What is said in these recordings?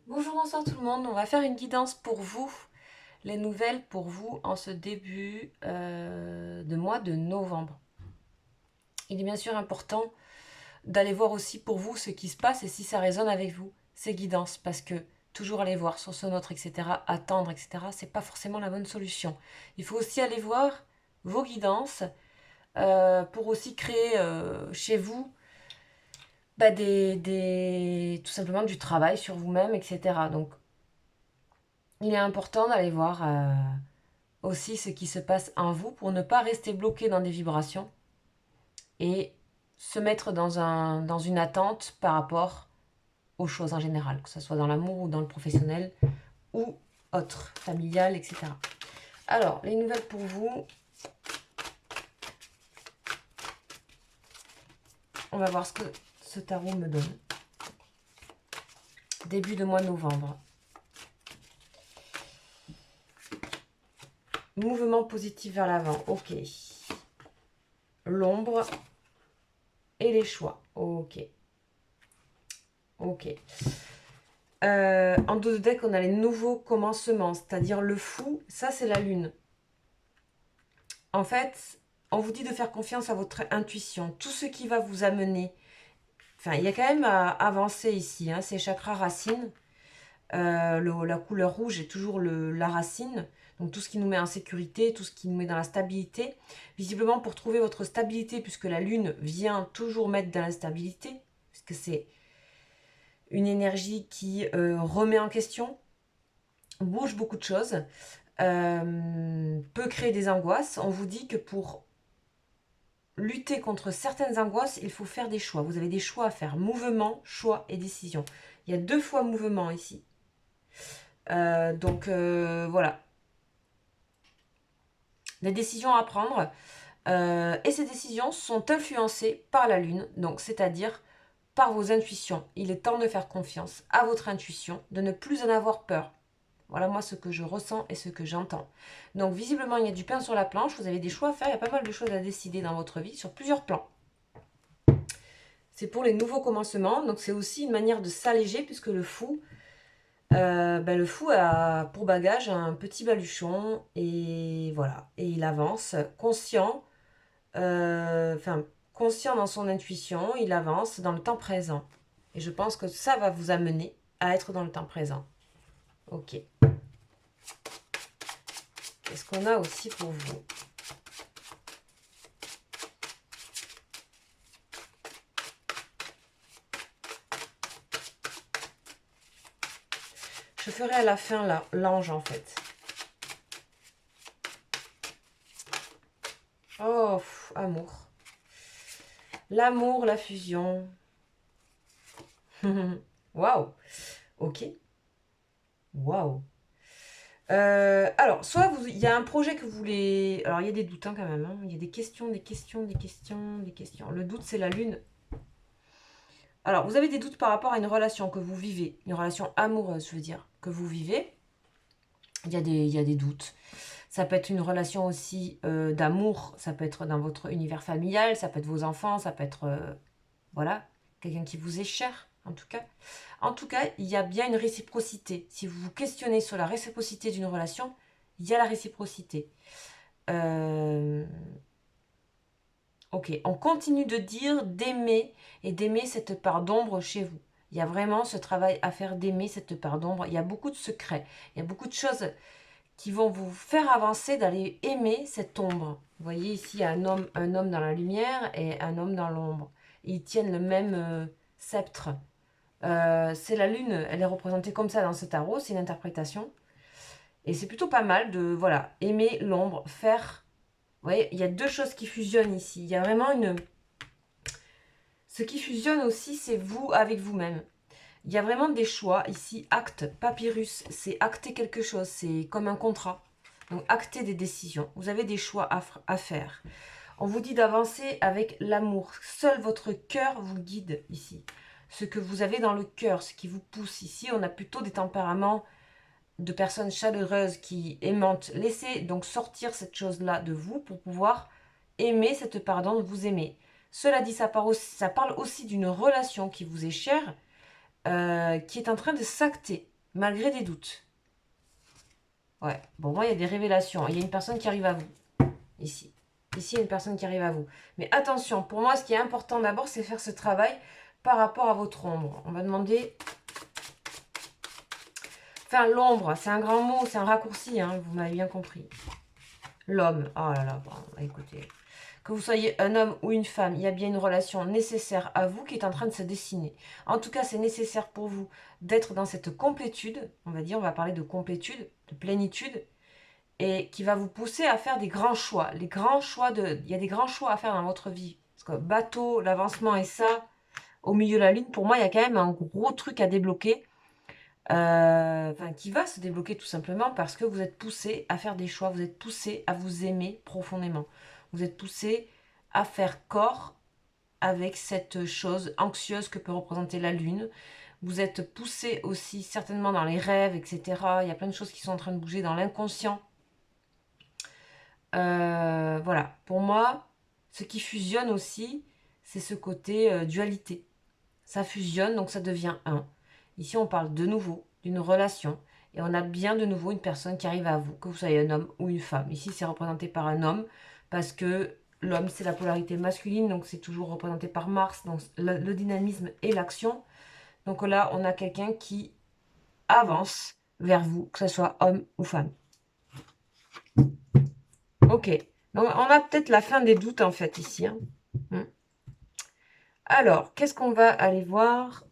Bonjour, bonsoir tout le monde. On va faire une guidance pour vous, les nouvelles pour vous en ce début de mois de novembre. Il est bien sûr important d'aller voir aussi pour vous ce qui se passe et si ça résonne avec vous, ces guidances, parce que toujours aller voir sur ce nôtre, etc., attendre, etc., c'est pas forcément la bonne solution. Il faut aussi aller voir vos guidances pour aussi créer chez vous tout simplement du travail sur vous-même, etc. Donc, il est important d'aller voir aussi ce qui se passe en vous pour ne pas rester bloqué dans des vibrations et se mettre dans une attente par rapport aux choses en général, que ce soit dans l'amour ou dans le professionnel ou autre, familial, etc. Alors, les nouvelles pour vous, on va voir ce que ce tarot me donne. Début de mois de novembre. Mouvement positif vers l'avant, ok. L'ombre et les choix, ok. Ok. En dos de deck, on a les nouveaux commencements, c'est-à-dire le fou, ça c'est la lune. En fait, on vous dit de faire confiance à votre intuition. Tout ce qui va vous amener, enfin, il y a quand même à avancer ici, hein, c'est chakra racine. La couleur rouge est toujours la racine, donc tout ce qui nous met en sécurité, tout ce qui nous met dans la stabilité. Visiblement, pour trouver votre stabilité, puisque la lune vient toujours mettre dans l'instabilité, puisque c'est une énergie qui remet en question, bouge beaucoup de choses, peut créer des angoisses. On vous dit que pour lutter contre certaines angoisses, il faut faire des choix. Vous avez des choix à faire. Mouvement, choix et décision. Il y a 2 fois mouvement ici. Voilà. Des décisions à prendre. Et ces décisions sont influencées par la Lune. Donc, c'est-à-dire par vos intuitions. Il est temps de faire confiance à votre intuition, de ne plus en avoir peur. Voilà moi ce que je ressens et ce que j'entends. Donc visiblement il y a du pain sur la planche, vous avez des choix à faire, il y a pas mal de choses à décider dans votre vie sur plusieurs plans. C'est pour les nouveaux commencements, donc c'est aussi une manière de s'alléger puisque le fou a pour bagage un petit baluchon et voilà, et il avance conscient, conscient dans son intuition, il avance dans le temps présent. Et je pense que ça va vous amener à être dans le temps présent. Ok. Qu'est-ce qu'on a aussi pour vous? Je ferai à la fin l'ange en fait. Oh, amour. L'amour, la fusion. Waouh. Ok. Waouh. Alors, soit il y a un projet que vous voulez... Alors, il y a des doutes hein, quand même. Hein. Il y a des questions, des questions, des questions, des questions. Le doute, c'est la lune. Alors, vous avez des doutes par rapport à une relation que vous vivez. Une relation amoureuse, je veux dire, que vous vivez. Il y a des doutes. Ça peut être une relation aussi d'amour, ça peut être dans votre univers familial, ça peut être vos enfants, ça peut être, voilà, quelqu'un qui vous est cher, en tout cas. En tout cas, il y a bien une réciprocité. Si vous vous questionnez sur la réciprocité d'une relation, il y a la réciprocité. Ok, on continue de dire d'aimer et d'aimer cette part d'ombre chez vous. Il y a vraiment ce travail à faire d'aimer cette part d'ombre. Il y a beaucoup de secrets, il y a beaucoup de choses qui vont vous faire avancer, d'aller aimer cette ombre. Vous voyez ici, il y a un homme dans la lumière et un homme dans l'ombre. Ils tiennent le même sceptre. C'est la lune, elle est représentée comme ça dans ce tarot, c'est une interprétation. Et c'est plutôt pas mal de, voilà, aimer l'ombre, faire... Vous voyez, il y a 2 choses qui fusionnent ici. Il y a vraiment une... Ce qui fusionne aussi, c'est vous avec vous-même. Il y a vraiment des choix ici. Acte, papyrus, c'est acter quelque chose, c'est comme un contrat. Donc acter des décisions. Vous avez des choix à faire. On vous dit d'avancer avec l'amour. Seul votre cœur vous guide ici. Ce que vous avez dans le cœur, ce qui vous pousse ici. On a plutôt des tempéraments de personnes chaleureuses qui aimantent. Laissez donc sortir cette chose-là de vous pour pouvoir aimer cette part de vous aimer. Cela dit, ça parle aussi d'une relation qui vous est chère, qui est en train de s'acter. malgré des doutes. Ouais, bon, moi, il y a des révélations. Il y a une personne qui arrive à vous, ici. Ici, il y a une personne qui arrive à vous. Mais attention, pour moi, ce qui est important d'abord, c'est faire ce travail par rapport à votre ombre. On va demander... Enfin, l'ombre, c'est un grand mot, c'est un raccourci, hein, vous m'avez bien compris. L'homme, oh là là, bon, écoutez... Que vous soyez un homme ou une femme, il y a bien une relation nécessaire à vous qui est en train de se dessiner. En tout cas, c'est nécessaire pour vous d'être dans cette complétude, on va dire, on va parler de complétude, de plénitude, et qui va vous pousser à faire des grands choix. Les grands choix il y a des grands choix à faire dans votre vie. Parce que bateau, l'avancement et ça, au milieu de la lune, pour moi, il y a quand même un gros truc à débloquer. Enfin, qui va se débloquer tout simplement parce que vous êtes poussé à faire des choix, vous êtes poussé à vous aimer profondément. Vous êtes poussé à faire corps avec cette chose anxieuse que peut représenter la lune. Vous êtes poussé aussi certainement dans les rêves, etc. Il y a plein de choses qui sont en train de bouger dans l'inconscient. Voilà, pour moi, ce qui fusionne aussi, c'est ce côté dualité. Ça fusionne, donc ça devient un. Ici, on parle de nouveau d'une relation. Et on a bien de nouveau une personne qui arrive à vous, que vous soyez un homme ou une femme. Ici, c'est représenté par un homme, parce que l'homme, c'est la polarité masculine, donc c'est toujours représenté par Mars, donc le dynamisme et l'action. Donc là, on a quelqu'un qui avance vers vous, que ce soit homme ou femme. Ok, donc on a peut-être la fin des doutes en fait ici. Hein. Alors, qu'est-ce qu'on va aller voir?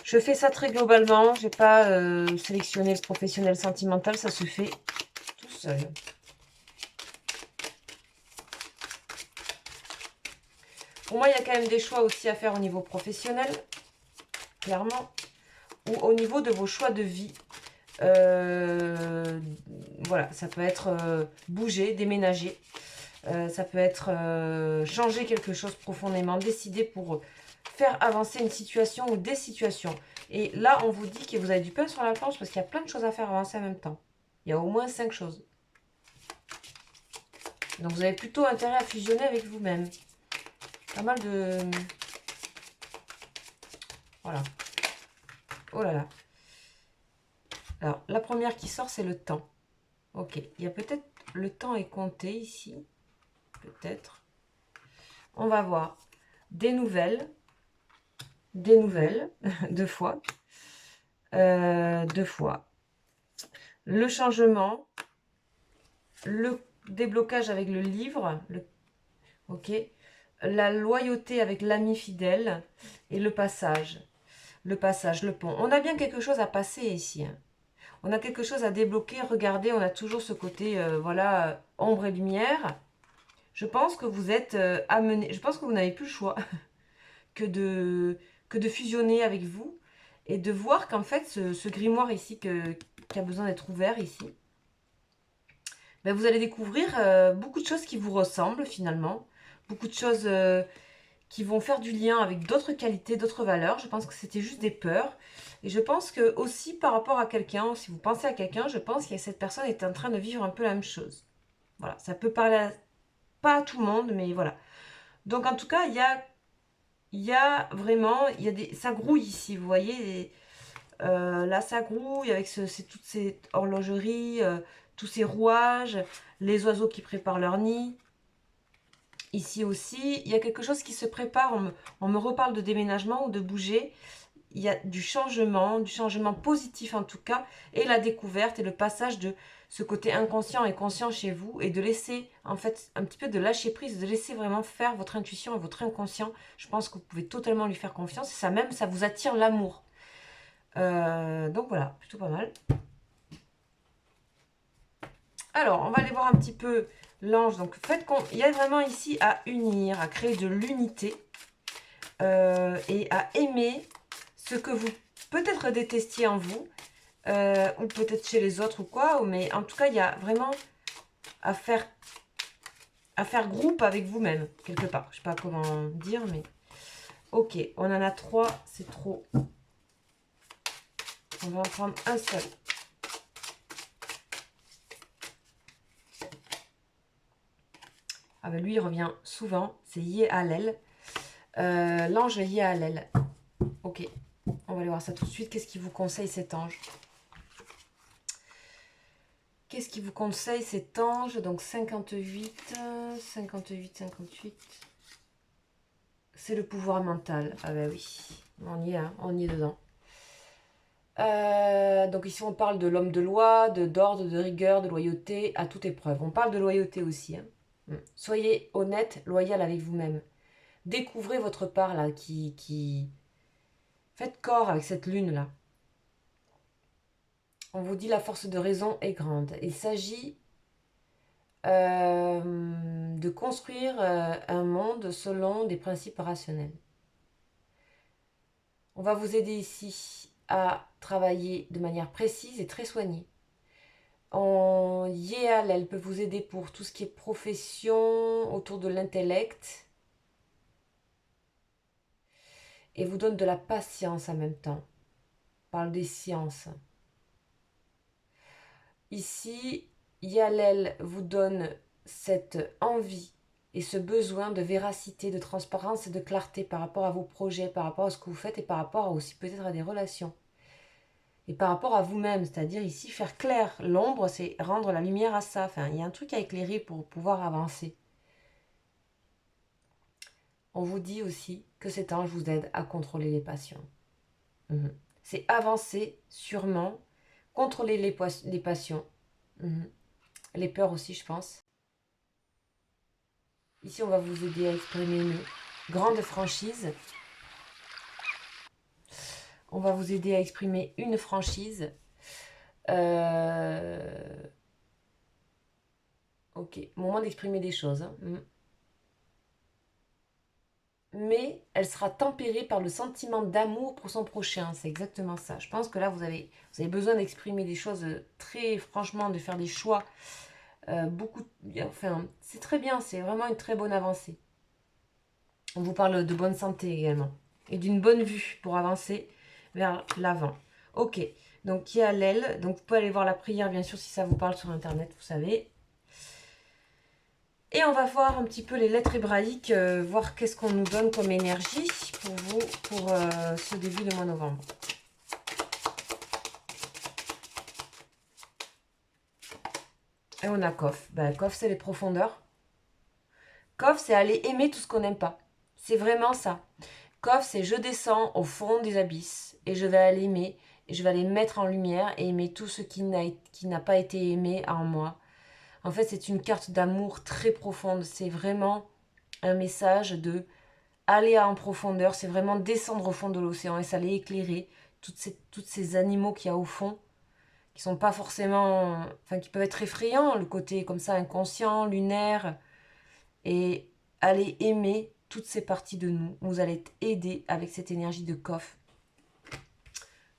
Je fais ça très globalement, je n'ai pas sélectionné le professionnel sentimental, ça se fait tout seul. Pour moi, il y a quand même des choix aussi à faire au niveau professionnel, clairement, ou au niveau de vos choix de vie. Voilà, ça peut être bouger, déménager, ça peut être changer quelque chose profondément, décider pour faire avancer une situation ou des situations. Et là, on vous dit que vous avez du pain sur la planche parce qu'il y a plein de choses à faire avancer en même temps. Il y a au moins 5 choses. Donc, vous avez plutôt intérêt à fusionner avec vous-même. Pas mal de... Voilà. Oh là là. Alors, la première qui sort, c'est le temps. Ok. Il y a peut-être... Le temps est compté ici. Peut-être. On va voir des nouvelles. Des nouvelles. 2 fois. 2 fois. Le changement. Le déblocage avec le livre. Ok. La loyauté avec l'ami fidèle. Et le passage. Le passage, le pont. On a bien quelque chose à passer ici. Hein. On a quelque chose à débloquer. Regardez, on a toujours ce côté, voilà, ombre et lumière. Je pense que vous êtes amené, je pense que vous n'avez plus le choix que de fusionner avec vous et de voir qu'en fait, ce grimoire ici qui a besoin d'être ouvert ici, ben, vous allez découvrir beaucoup de choses qui vous ressemblent finalement. Beaucoup de choses qui vont faire du lien avec d'autres qualités, d'autres valeurs. Je pense que c'était juste des peurs. Et je pense que aussi par rapport à quelqu'un, si vous pensez à quelqu'un, je pense que cette personne est en train de vivre un peu la même chose. Voilà, ça peut parler pas à tout le monde, mais voilà. Donc en tout cas, il y a vraiment, ça grouille ici, vous voyez. Là, ça grouille avec toutes ces horlogeries, tous ces rouages, les oiseaux qui préparent leur nid. Ici aussi, il y a quelque chose qui se prépare. On me reparle de déménagement ou de bouger. Il y a du changement positif en tout cas, et la découverte et le passage de ce côté inconscient et conscient chez vous, et de laisser, en fait, un petit peu de lâcher prise, de laisser vraiment faire votre intuition et votre inconscient. Je pense que vous pouvez totalement lui faire confiance, et ça même, ça vous attire l'amour. Donc voilà, plutôt pas mal. Alors, on va aller voir un petit peu l'ange. Donc, il y a vraiment ici à unir, à créer de l'unité et à aimer ce que vous peut-être détestiez en vous ou peut-être chez les autres ou quoi. Mais en tout cas, il y a vraiment à faire groupe avec vous-même, quelque part. Je ne sais pas comment dire, mais... Ok, on en a 3, c'est trop. On va en prendre un seul. Ah ben lui, il revient souvent. C'est Yé Hallel. L'ange Yé Hallel. Ok. On va aller voir ça tout de suite. Qu'est-ce qu'il vous conseille cet ange? Qu'est-ce qu'il vous conseille cet ange? Donc 58, 58, 58. C'est le pouvoir mental. Ah ben oui, on y est, hein, on y est dedans. Donc ici on parle de l'homme de loi, d'ordre, de rigueur, de loyauté à toute épreuve. On parle de loyauté aussi. Hein. Soyez honnête, loyal avec vous-même. Découvrez votre part là qui... Faites corps avec cette lune là. On vous dit la force de raison est grande. Il s'agit de construire un monde selon des principes rationnels. On va vous aider ici à travailler de manière précise et très soignée. Yéal, elle peut vous aider pour tout ce qui est profession, autour de l'intellect. Et vous donne de la patience en même temps. On parle des sciences. Ici, Yalel vous donne cette envie et ce besoin de véracité, de transparence et de clarté par rapport à vos projets, par rapport à ce que vous faites et par rapport aussi peut-être à des relations. Et par rapport à vous-même, c'est-à-dire ici faire clair. L'ombre, c'est rendre la lumière à ça. Enfin, il y a un truc à éclairer pour pouvoir avancer. On vous dit aussi que cet ange vous aide à contrôler les passions. C'est avancer sûrement, contrôler les passions. Les peurs aussi, je pense. Ici, on va vous aider à exprimer une grande franchise. On va vous aider à exprimer une franchise. Ok, moment d'exprimer des choses. Hein. Mais elle sera tempérée par le sentiment d'amour pour son prochain. C'est exactement ça. Je pense que là, vous avez besoin d'exprimer des choses très franchement, de faire des choix. Enfin, c'est très bien, c'est vraiment une très bonne avancée. On vous parle de bonne santé également. Et d'une bonne vue pour avancer vers l'avant. Ok, donc qui a l'aile. Donc vous pouvez aller voir la prière, bien sûr, si ça vous parle sur Internet, vous savez. Et on va voir un petit peu les lettres hébraïques, voir qu'est-ce qu'on nous donne comme énergie pour vous, pour ce début de mois de novembre. Et on a Kof. Ben, Kof, c'est les profondeurs. Kof, c'est aller aimer tout ce qu'on n'aime pas. C'est vraiment ça. Kof, c'est je descends au fond des abysses et je vais aller aimer, et je vais aller mettre en lumière et aimer tout ce qui n'a pas été aimé en moi. En fait, c'est une carte d'amour très profonde. C'est vraiment un message de aller en profondeur. C'est vraiment descendre au fond de l'océan et ça allait éclairer toutes ces animaux qu'il y a au fond, qui sont pas forcément... Enfin, qui peuvent être effrayants, le côté comme ça inconscient, lunaire. Et aller aimer toutes ces parties de nous. Vous allez être aidé avec cette énergie de Kof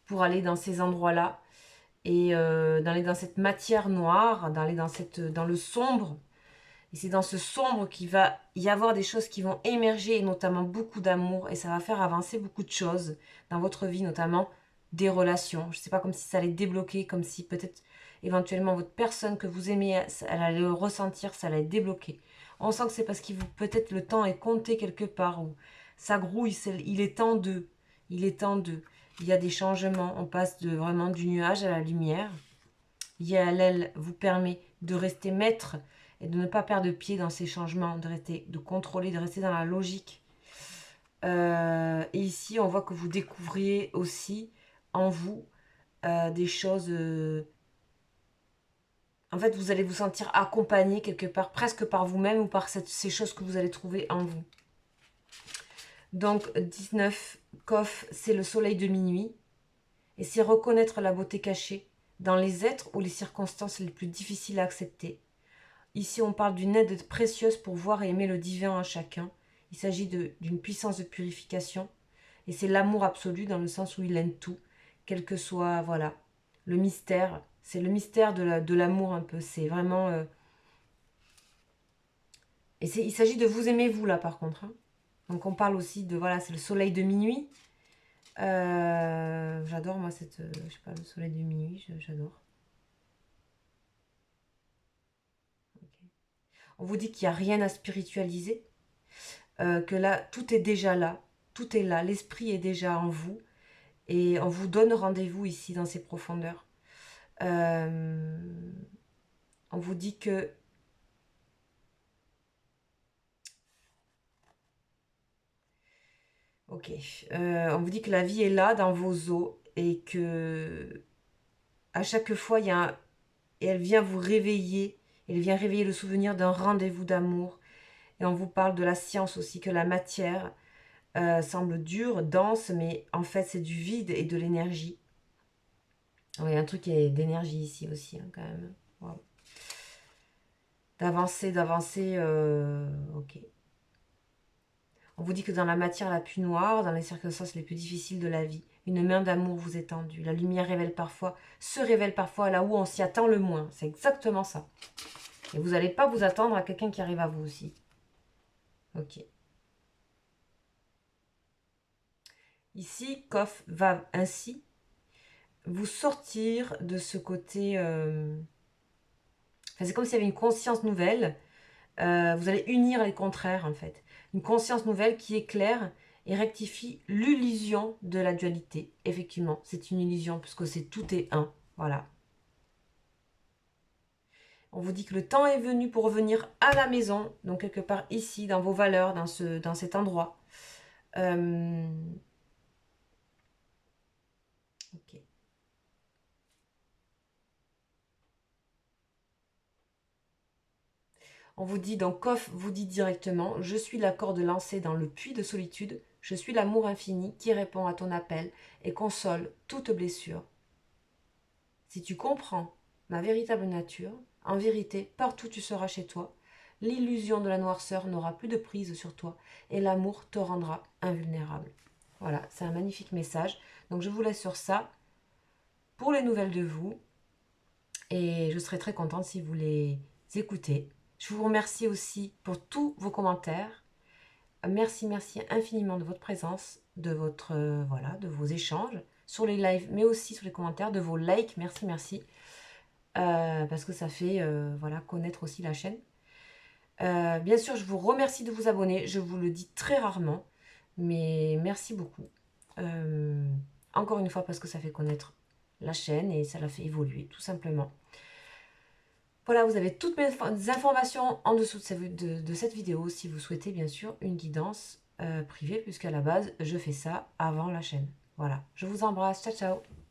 pour aller dans ces endroits-là et d'aller dans cette matière noire, d'aller dans le sombre. Et c'est dans ce sombre qu'il va y avoir des choses qui vont émerger, et notamment beaucoup d'amour, et ça va faire avancer beaucoup de choses dans votre vie, notamment des relations. Je ne sais pas, comme si ça allait débloquer, comme si peut-être éventuellement votre personne que vous aimez, elle allait le ressentir, ça allait débloquer. On sent que c'est parce que peut-être le temps est compté quelque part, ou ça grouille, il est temps de. Il est temps de. Il y a des changements, on passe vraiment du nuage à la lumière. Yael vous permet de rester maître et de ne pas perdre pied dans ces changements, de contrôler, de rester dans la logique. Et ici, on voit que vous découvriez aussi en vous des choses... en fait, vous allez vous sentir accompagné quelque part, presque par vous-même ou par ces choses que vous allez trouver en vous. Donc, 19, Kof, c'est le soleil de minuit. Et c'est reconnaître la beauté cachée dans les êtres ou les circonstances les plus difficiles à accepter. Ici, on parle d'une aide précieuse pour voir et aimer le divin en chacun. Il s'agit d'une puissance de purification. Et c'est l'amour absolu dans le sens où il aime tout, quel que soit, voilà, le mystère. C'est le mystère de l'amour un peu. C'est vraiment... Et il s'agit de vous aimer vous, là, par contre. Hein. Donc, on parle aussi de, voilà, c'est le soleil de minuit. J'adore, moi, je sais pas, le soleil de minuit, j'adore. Okay. On vous dit qu'il n'y a rien à spiritualiser. Que là, tout est déjà là. Tout est là. L'esprit est déjà en vous. Et on vous donne rendez-vous ici dans ces profondeurs. On vous dit que... Ok. On vous dit que la vie est là dans vos os et que à chaque fois, et elle vient vous réveiller. Elle vient réveiller le souvenir d'un rendez-vous d'amour. Et on vous parle de la science aussi, que la matière semble dure, dense, mais en fait c'est du vide et de l'énergie. Il y a un truc d'énergie ici aussi, hein, quand même. Wow. D'avancer, d'avancer, ok. On vous dit que dans la matière la plus noire, dans les circonstances les plus difficiles de la vie, une main d'amour vous est tendue. La lumière se révèle parfois là où on s'y attend le moins. C'est exactement ça. Et vous n'allez pas vous attendre à quelqu'un qui arrive à vous aussi. Ok. Ici, Kof va ainsi vous sortir de ce côté... c'est comme s'il y avait une conscience nouvelle. Vous allez unir les contraires, en fait. Une conscience nouvelle qui éclaire et rectifie l'illusion de la dualité. Effectivement, c'est une illusion, puisque c'est tout est un. Voilà. On vous dit que le temps est venu pour revenir à la maison, donc quelque part ici, dans vos valeurs, dans cet endroit. Ok. On vous dit, donc Kof vous dit directement, je suis la corde lancée dans le puits de solitude, je suis l'amour infini qui répond à ton appel et console toute blessure. Si tu comprends ma véritable nature, en vérité, partout tu seras chez toi, l'illusion de la noirceur n'aura plus de prise sur toi et l'amour te rendra invulnérable. Voilà, c'est un magnifique message. Donc je vous laisse sur ça pour les nouvelles de vous et je serai très contente si vous les écoutez. Je vous remercie aussi pour tous vos commentaires. Merci, merci infiniment de votre présence, de votre voilà, de vos échanges sur les lives, mais aussi sur les commentaires, de vos likes. Merci, merci. Parce que ça fait voilà, connaître aussi la chaîne. Bien sûr, je vous remercie de vous abonner. Je vous le dis très rarement, mais merci beaucoup. Encore une fois, parce que ça fait connaître la chaîne et ça la fait évoluer, tout simplement. Voilà, vous avez toutes mes informations en dessous de cette vidéo si vous souhaitez bien sûr une guidance privée, puisqu'à la base, je fais ça avant la chaîne. Voilà, je vous embrasse, ciao ciao.